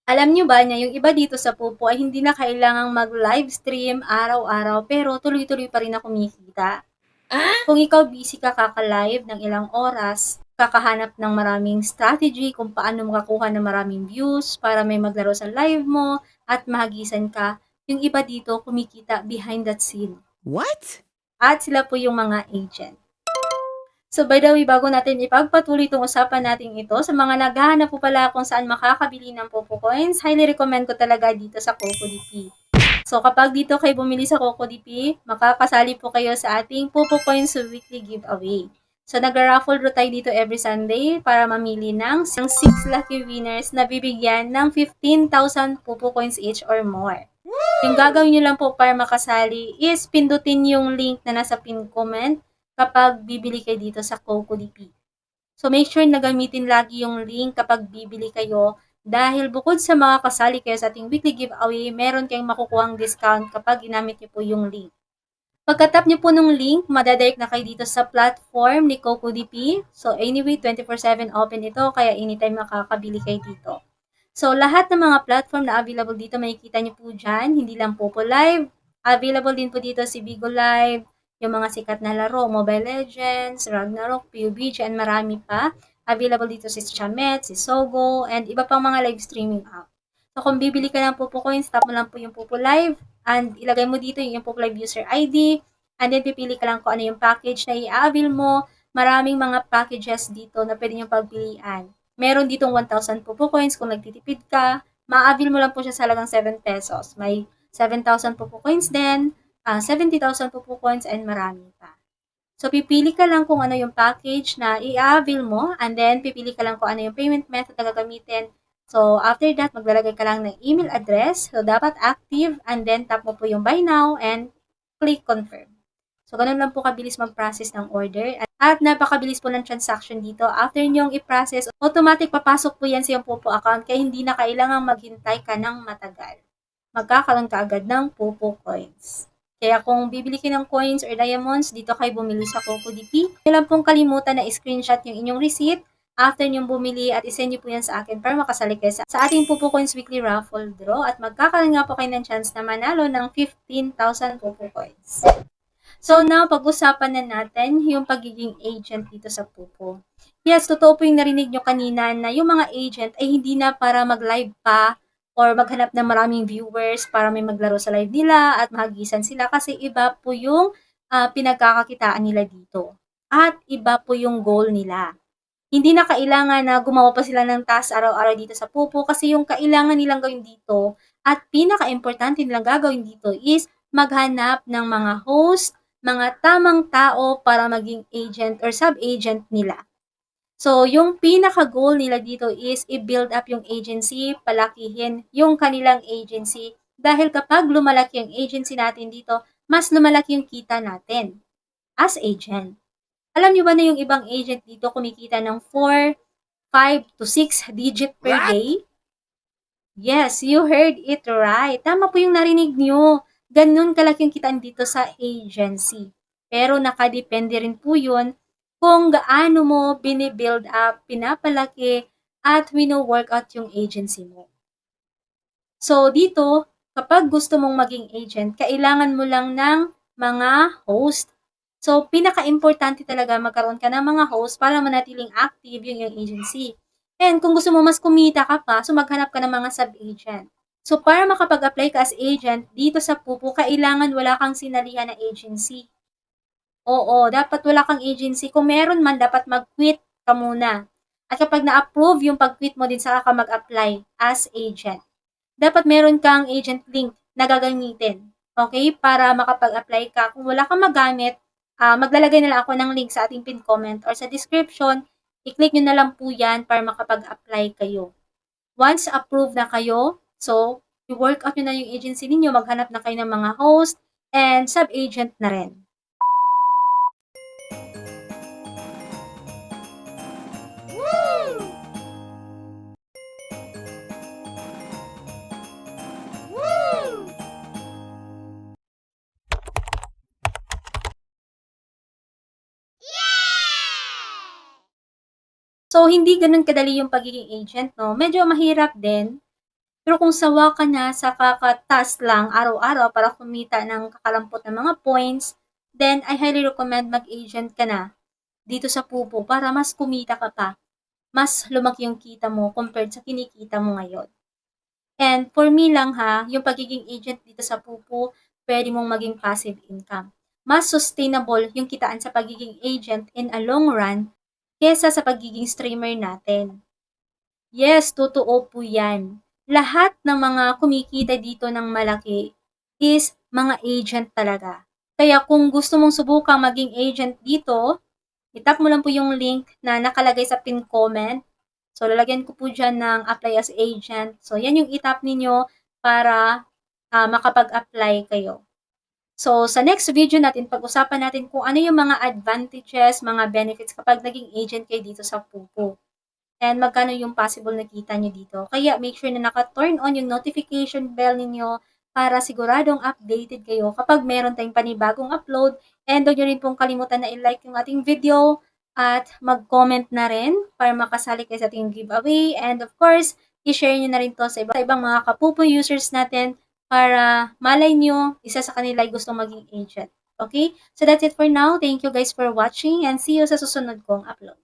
Alam niyo ba na yung iba dito sa Pupo ay hindi na kailangang mag-livestream araw-araw pero tuloy-tuloy pa rin na kumikita. Ah? Kung ikaw busy ka kaka-live ng ilang oras, kakahanap ng maraming strategy kung paano makakuha ng maraming views para may maglaro sa live mo at mahagisan ka, yung iba dito kumikita behind that scene. What? At sila po yung mga agent. So by the way, bago natin ipagpatuloy itong usapan natin ito, sa mga naghahanap po pala kung saan makakabili ng Popo Coins, highly recommend ko talaga dito sa CocoDP. So kapag dito kayo bumili sa CocoDP, makakasali po kayo sa ating Popo Coins weekly giveaway. So nag-raffle draw tayo dito every Sunday para mamili ng 6 lucky winners na bibigyan ng 15,000 Popo Coins each or more. Yung gagawin nyo lang po para makasali is pindutin yung link na nasa pin comment kapag bibili kayo dito sa CocoDP. So make sure na gamitin lagi yung link kapag bibili kayo dahil bukod sa makakasali kayo sa ating weekly giveaway, meron kayong makukuhang discount kapag ginamit niyo po yung link. Pagka-tap niyo po ng link, madadirect na kayo dito sa platform ni CocoDP. So anyway, 24/7 open ito kaya anytime makakabili kayo dito. So, lahat ng mga platform na available dito, makikita niyo po dyan. Hindi lang po Live. Available din po dito si Bigo Live, yung mga sikat na laro, Mobile Legends, Ragnarok, PUBG, and marami pa. Available dito si Chamet, si Sogo, and iba pang mga live streaming app. So, kung bibili ka ng Pupo Coins, tap mo lang po yung Pupo Live, and ilagay mo dito yung Pupo Live user ID, and then pipili ka lang kung ano yung package na i-avail mo. Maraming mga packages dito na pwede nyo pagpilian. Meron ditong 1,000 Pupo Coins kung nagtitipid ka. Ma-avail mo lang po siya sa halagang 7 pesos. May 7,000 Pupo Coins din, 70,000 Pupo Coins, and marami pa. So, pipili ka lang kung ano yung package na i-avail mo, and then pipili ka lang kung ano yung payment method na gagamitin. So, after that, maglalagay ka lang ng email address. So, dapat active, and then tap mo po yung buy now, and click confirm. So, ganun lang po kabilis mag-process ng order. At napakabilis po ng transaction dito. After nyong i-process, automatic papasok po yan sa iyong Popo account kaya hindi na kailangang maghintay ka ng matagal. Magkakaroon ka agad ng Popo Coins. Kaya kung bibili ka ng coins or diamonds, dito kayo bumili sa CocoDP. Huwag lang pong kalimutan na screenshot yung inyong receipt after nyong bumili at isend nyo po yan sa akin para makasali kayo sa ating Popo Coins Weekly Raffle Draw at magkakaroon nga po kayo ng chance na manalo ng 15,000 Popo Coins. So now, pag-usapan na natin yung pagiging agent dito sa Pupo. Yes, totoo po yung narinig nyo kanina na yung mga agent ay hindi na para mag-live pa or maghanap ng maraming viewers para may maglaro sa live nila at mahagisan sila kasi iba po yung pinagkakakitaan nila dito. At iba po yung goal nila. Hindi na kailangan na gumawa pa sila ng task araw-araw dito sa Pupo kasi yung kailangan nilang gawin dito at pinaka-importante nilang gagawin dito is maghanap ng mga host, mga tamang tao para maging agent or sub-agent nila. So, yung pinaka-goal nila dito is i-build up yung agency, palakihin yung kanilang agency dahil kapag lumalaki ang agency natin dito, mas lumalaki yung kita natin as agent. Alam niyo ba na yung ibang agent dito kumikita ng 4, 5 to 6 digit per What? day? Yes, you heard it right. Tama po yung narinig niyo. Ganun kalaki yung kitaan dito sa agency. Pero nakadepende rin po yun kung gaano mo binibuild up, pinapalaki, at wino-workout yung agency mo. So, dito, kapag gusto mong maging agent, kailangan mo lang ng mga host. So, pinaka-importante talaga magkaroon ka ng mga host para manatiling active yung iyong agency. And kung gusto mo mas kumita ka pa, so maghanap ka ng mga sub-agent. So, para makapag-apply ka as agent, dito sa Pupo, kailangan wala kang sinalihan na agency. Oo, dapat wala kang agency. Kung meron man, dapat mag-quit ka muna. At kapag na-approve yung pag-quit mo din, saka ka mag-apply as agent. Dapat meron kang agent link na gagamitin. Okay? Para makapag-apply ka. Kung wala kang magamit, maglalagay na lang ako ng link sa ating pin comment or sa description. I-click nyo na lang po yan para makapag-apply kayo. Once approved na kayo, so, i-work out nyo na yung agency ninyo, maghanap na kayo ng mga host and sub-agent na rin. So, hindi ganun kadali yung pagiging agent, no? Medyo mahirap din. Pero kung sawa ka na sa kaka-task lang araw-araw para kumita ng kakalampot na mga points, then I highly recommend mag-agent ka na dito sa Pupo para mas kumita ka pa. Mas lumaki yung kita mo compared sa kinikita mo ngayon. And for me lang ha, yung pagiging agent dito sa Pupo, pwede mong maging passive income. Mas sustainable yung kitaan sa pagiging agent in a long run kesa sa pagiging streamer natin. Yes, totoo po yan. Lahat ng mga kumikita dito ng malaki is mga agent talaga. Kaya kung gusto mong subukang maging agent dito, itap mo lang po yung link na nakalagay sa pin comment. So, lalagyan ko po dyan ng apply as agent. So, yan yung itap ninyo para makapag-apply kayo. So, sa next video natin, pag-usapan natin kung ano yung mga advantages, mga benefits kapag naging agent kayo dito sa Pupo. And magkano yung possible na kita nyo dito. Kaya make sure na naka-turn on yung notification bell ninyo para siguradong updated kayo kapag meron tayong panibagong upload. And huwag nyo rin pong kalimutan na i-like yung ating video at mag-comment na rin para makasali kayo sa ating giveaway. And of course, i-share nyo na rin to sa ibang mga kapupo users natin para malay nyo, isa sa kanila ay gustong maging agent. Okay? So that's it for now. Thank you guys for watching and see you sa susunod kong upload.